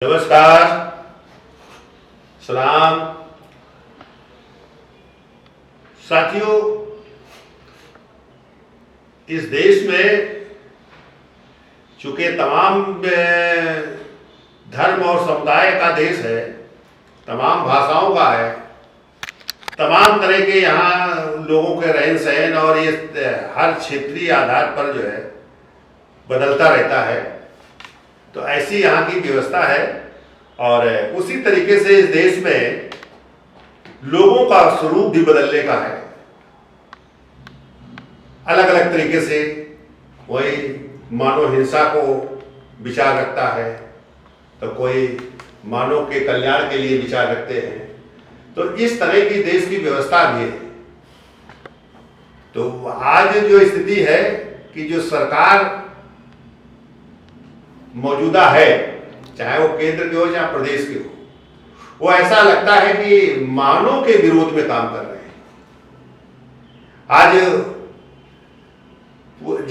नमस्कार, सलाम साथियों। इस देश में चूंकि तमाम धर्म और समुदाय का देश है, तमाम भाषाओं का है, तमाम तरह के यहाँ लोगों के रहन सहन और ये हर क्षेत्रीय आधार पर जो है बदलता रहता है। तो ऐसी यहाँ की व्यवस्था है और उसी तरीके से इस देश में लोगों का स्वरूप भी बदलने का है। अलग अलग तरीके से कोई मानव हिंसा को विचार रखता है, तो कोई मानव के कल्याण के लिए विचार रखते हैं। तो इस तरह की देश की व्यवस्था भी है। तो आज जो स्थिति है कि जो सरकार मौजूदा है, चाहे वो केंद्र की हो चाहे प्रदेश की हो, वो ऐसा लगता है कि मानव के विरोध में काम कर रहे हैं। आज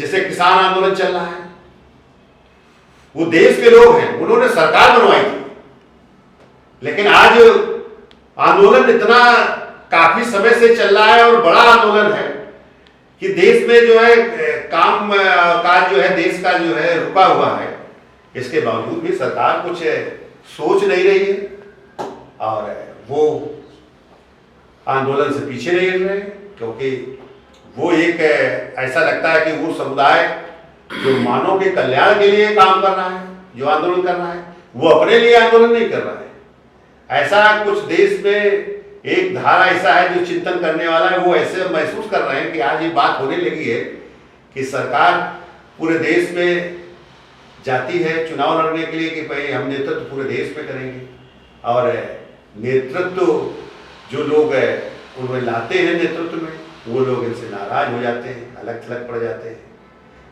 जैसे किसान आंदोलन चल रहा है, वो देश के लोग हैं, उन्होंने सरकार बनवाई थी, लेकिन आज आंदोलन इतना काफी समय से चल रहा है और बड़ा आंदोलन है कि देश में जो है काम काज जो है देश का जो है रुका हुआ है। इसके बावजूद भी सरकार कुछ सोच नहीं रही है और वो आंदोलन से पीछे नहीं हट रहे, क्योंकि वो एक ऐसा लगता है कि वो समुदाय जो मानव के कल्याण के लिए काम कर रहा है, जो आंदोलन कर रहा है, वो अपने लिए आंदोलन नहीं कर रहा है। ऐसा कुछ देश में एक धारा ऐसा है जो चिंतन करने वाला है, वो ऐसे महसूस कर रहे हैं कि आज ये बात होने लगी है कि सरकार पूरे देश में जाती है चुनाव लड़ने के लिए कि भाई हम नेतृत्व पूरे देश में करेंगे, और नेतृत्व जो लोग उन्हें लाते हैं नेतृत्व में, वो लोग इनसे नाराज हो जाते हैं, अलग थलग पड़ जाते हैं।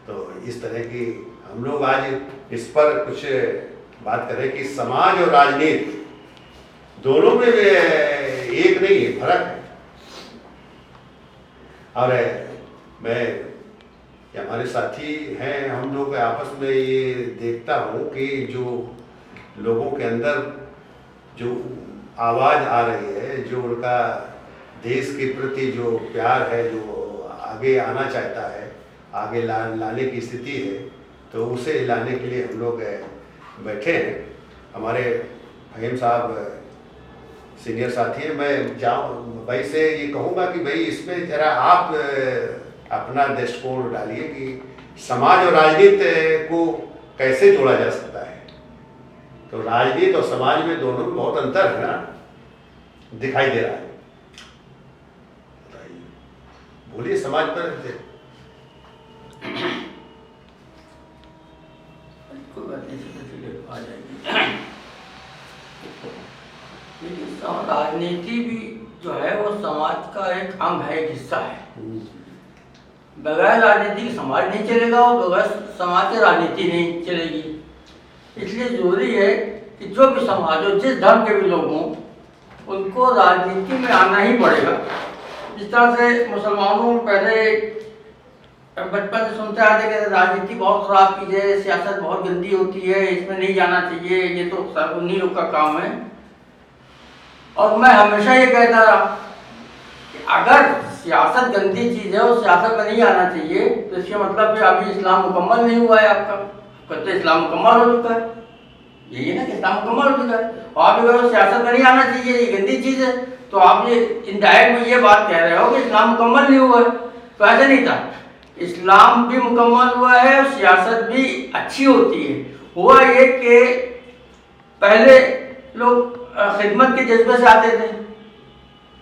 तो इस तरह की हम लोग आज इस पर कुछ बात करें कि समाज और राजनीति दोनों में एक नहीं है, फर्क है। और मैं हमारे साथी हैं, हम लोग आपस में ये देखता हूँ कि जो लोगों के अंदर जो आवाज़ आ रही है, जो उनका देश के प्रति जो प्यार है, जो आगे आना चाहता है, आगे लाने की स्थिति है, तो उसे लाने के लिए हम लोग बैठे हैं। हमारे फहीम साहब सीनियर साथी हैं। मैं जाऊँ भाई से ये कहूँगा कि भाई इसमें ज़रा आप अपना दृष्टिकोण डालिए कि समाज और राजनीति को कैसे जोड़ा जा सकता है। तो राजनीति और समाज में दोनों में बहुत अंतर है ना, दिखाई दे रहा है। बताइए, बोलिए समाज पर। राजनीति भी जो है वो समाज का एक अंग है, एक हिस्सा है। बगैर राजनीति के समाज नहीं चलेगा और बगैर समाज की राजनीति नहीं चलेगी। इसलिए जरूरी है कि जो भी समाज हो, जिस धर्म के भी लोग हों, उनको राजनीति में आना ही पड़ेगा। जिस तरह से मुसलमानों में पहले बचपन से सुनते आते कि राजनीति बहुत खराब चीज़ है, सियासत बहुत गंदी होती है, इसमें नहीं जाना चाहिए, ये तो उन्हीं लोग का काम है। और मैं हमेशा ये कहता रहा कि अगर सियासत गंदी चीज़ है और सियासत में नहीं आना चाहिए, तो इसका मतलब कि अभी इस्लाम मुकम्मल नहीं हुआ है आपका। कहते इस्लाम मुकम्मल हो चुका है, यही है ना कि इस्लाम मुकम्मल हो चुका है। और आप अगर सियासत में नहीं आना चाहिए, ये गंदी चीज़ है, तो आप ये इनडायरेक्ट में ये बात कह रहे हो कि इस्लाम मुकम्मल नहीं हुआ है। तो ऐसा नहीं था, इस्लाम भी मुकम्मल हुआ है और सियासत भी अच्छी होती है। हुआ ये कि पहले लोग खिदमत के जज्बे से आते थे,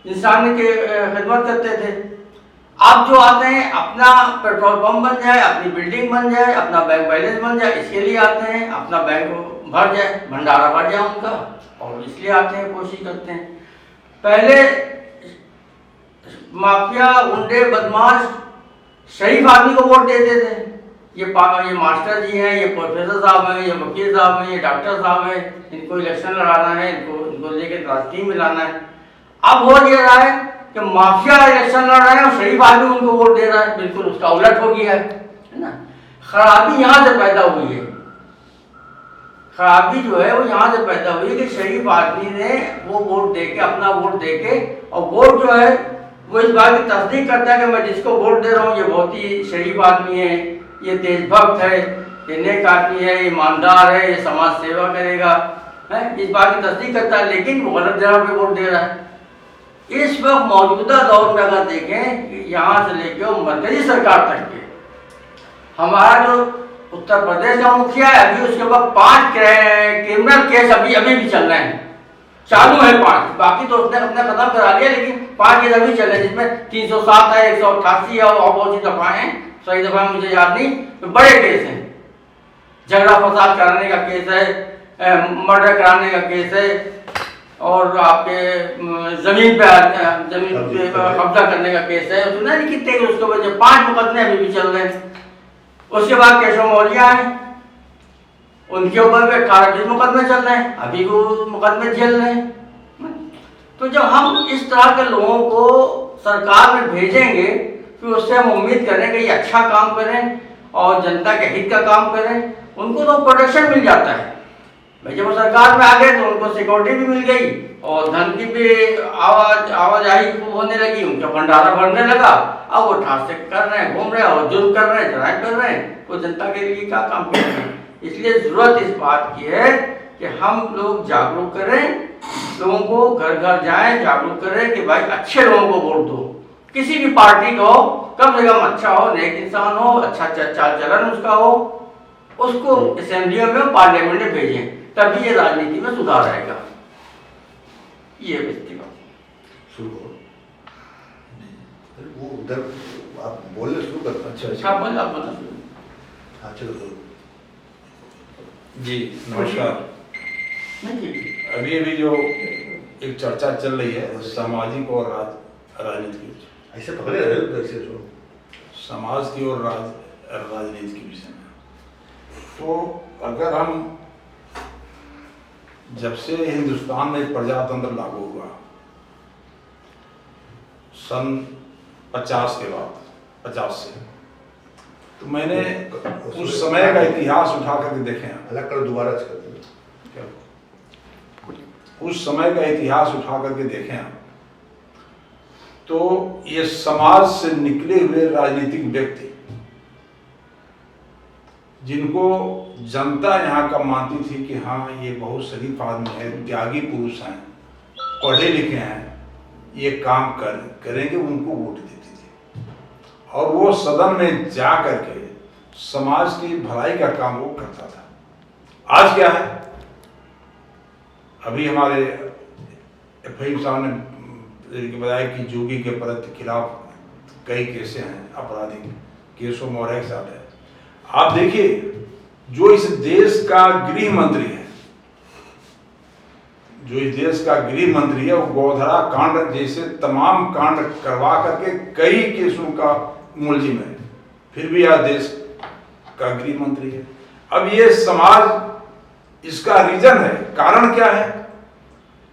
इंसान के खिदमत करते थे। अब जो आते हैं अपना पेट्रोल पंप बन जाए, अपनी बिल्डिंग बन जाए, अपना बैंक बैलेंस बन जाए, इसके लिए आते हैं, अपना बैंक भर जाए, भंडारा भर जाए उनका, और इसलिए आते हैं, कोशिश करते हैं। पहले माफिया, गुंडे, बदमाश शरीफ आदमी को वोट देते थे। ये मास्टर जी हैं, ये प्रोफेसर साहब हैं, ये वकील साहब हैं, ये डॉक्टर साहब हैं, इनको इलेक्शन लड़ाना है, इनको लेके राजनीति में लाना है। अब हो ये रहा है कि माफिया इलेक्शन लड़ रहे हैं और शरीफ आदमी उनको वोट दे रहा है। बिल्कुल उसका उलट हो गया है ना। खराबी यहाँ से पैदा हुई है। खराबी जो है वो यहाँ से पैदा हुई कि शरीफ आदमी ने वो वोट दे के, अपना वोट दे के, और वोट जो है वो इस बात की तस्दीक करता है कि मैं जिसको वोट दे रहा हूँ ये बहुत ही शरीफ आदमी है, ये देशभक्त है, ये नेक आदमी है, ईमानदार है, ये समाज सेवा करेगा, है, इस बात की तस्दीक करता है, लेकिन वो गलत जगह पे वोट दे रहा है। इस वक्त मौजूदा दौर में अगर देखें कि यहाँ से लेकर मरकजी सरकार तक के हमारा जो उत्तर प्रदेश का मुखिया है, अभी उसके ऊपर 5 क्रिमिनल केस अभी भी चल रहे हैं, चालू है 5, बाकी तो उसने अपने खत्म करा लिया, लेकिन 5 केस अभी चल रहे हैं, जिसमें 307 है, 188 है और बहुत सी दफाएं हैं, सही दफाएं मुझे याद नहीं, तो बड़े केस हैं। झगड़ा फसाद कराने का केस है, मर्डर कराने का केस है, और आपके जमीन पे कब्जा करने का केस है, सुना नहीं कितने, उसके वजह 5 मुकदमे अभी भी चल रहे हैं। उसके बाद केशव मौर्य है, उनके ऊपर भी 18-20 मुकदमे चल रहे हैं, अभी वो मुकदमे झेल रहे हैं। तो जब हम इस तरह के लोगों को सरकार में भेजेंगे तो उससे हम उम्मीद करें कि ये अच्छा काम करें और जनता के हित का काम करें, उनको तो प्रोटेक्शन मिल जाता है भाई, जब वो सरकार में आ गए तो उनको सिक्योरिटी भी मिल गई और धन की भी आवाजाही होने लगी, उनका भंडारा बढ़ने लगा, अब वो ठास से कर रहे हैं, घूम रहे हैं और जुर्म कर रहे हैं, चढ़ाई कर रहे हैं, वो जनता के लिए क्या काम कर रहे हैं। इसलिए जरूरत इस बात की है कि हम लोग जागरूक करें, लोगों को घर घर जाएं, जागरूक करें कि भाई अच्छे लोगों को वोट दो, किसी भी पार्टी का हो, कम से कम अच्छा हो, नेक इंसान हो, अच्छा चाल चलन उसका हो, उसको असेंबली में, पार्लियामेंट में भेजें, तभी ये राजनीति में सुधार आएगा। ये शुरू करो, वो उधर आप बोलने शुरू करते। अच्छा बोल, आप बोला। हाँ चलो जी नमस्कार। अभी अभी जो एक चर्चा चल रही है सामाजिक और राजनीति की, ऐसे पकड़े रहे ऐसे जो समाज की और राजनीति के विषय में, तो अगर हम जब से हिंदुस्तान में प्रजातंत्र लागू हुआ सन 50 के बाद, 50 से, तो मैंने उस समय का इतिहास उठा करके देखे हैं। अलग कर दोबारा उस समय का इतिहास उठा करके देखें हैं, तो ये समाज से निकले हुए राजनीतिक व्यक्ति जिनको जनता यहाँ का मानती थी कि हाँ ये बहुत शरीफ आदमी है, त्यागी पुरुष हैं, पढ़े लिखे हैं, ये काम करेंगे, उनको वोट देती थी और वो सदन में जा करके समाज की भलाई का काम वो करता था। आज क्या है, अभी हमारे एफआई साहब ने बताया कि जोगी के प्रति खिलाफ कई केसें हैं, आपराधिक केसों में और एक साथ है। आप देखिए जो इस देश का गृह मंत्री है, जो इस देश का गृह मंत्री है, वो गोधरा कांड जैसे तमाम कांड करवा करके कई केसों का मुलजिम है, फिर भी यह देश का गृह मंत्री है। अब ये समाज, इसका रीजन है, कारण क्या है?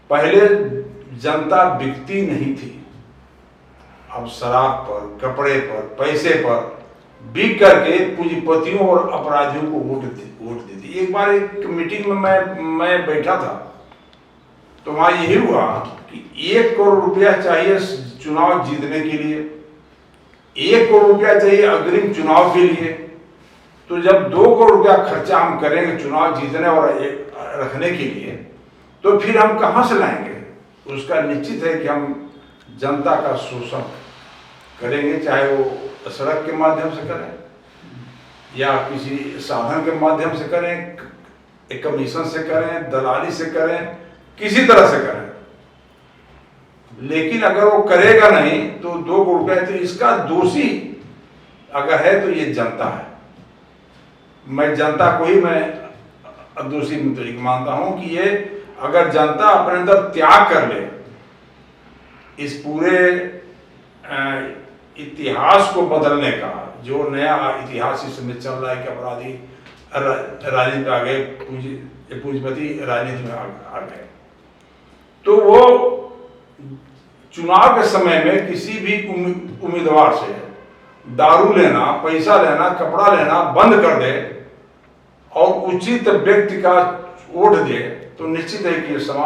पहले जनता बिकती नहीं थी, अब शराब पर, कपड़े पर, पैसे पर बिक करके पूंजीपतियों और अपराधियों को वोट देती। एक बार एक मीटिंग में मैं बैठा था, तो वहां यही हुआ कि 1 करोड़ रुपया चाहिए चुनाव जीतने के लिए, 1 करोड़ रुपया चाहिए अग्रिम चुनाव के लिए। तो जब 2 करोड़ रुपया खर्चा हम करेंगे चुनाव जीतने और रखने के लिए, तो फिर हम कहां से लाएंगे? उसका निश्चित है कि हम जनता का शोषण करेंगे, चाहे वो सड़क के माध्यम से करें या किसी साधन के माध्यम से करें, एक कमीशन से करें, दलाली से करें, किसी तरह से करें। लेकिन अगर वो करेगा नहीं तो 2 करोड़ रुपया, तो इसका दोषी अगर है तो ये जनता है। मैं जनता को ही मैं दोषी मानता हूं कि ये अगर जनता अपने अंदर त्याग कर ले, इस पूरे इतिहास को बदलने का जो नया इतिहास इस समय चल रहा है कि अपराधी राजनीति में आ गए, पूंजीपति राजनीति में आ गए, तो वो चुनाव के समय में किसी भी उम्मीदवार से दारू लेना, पैसा लेना, कपड़ा लेना बंद कर दे और उचित व्यक्ति का वोट दे तो निश्चित है कि समाज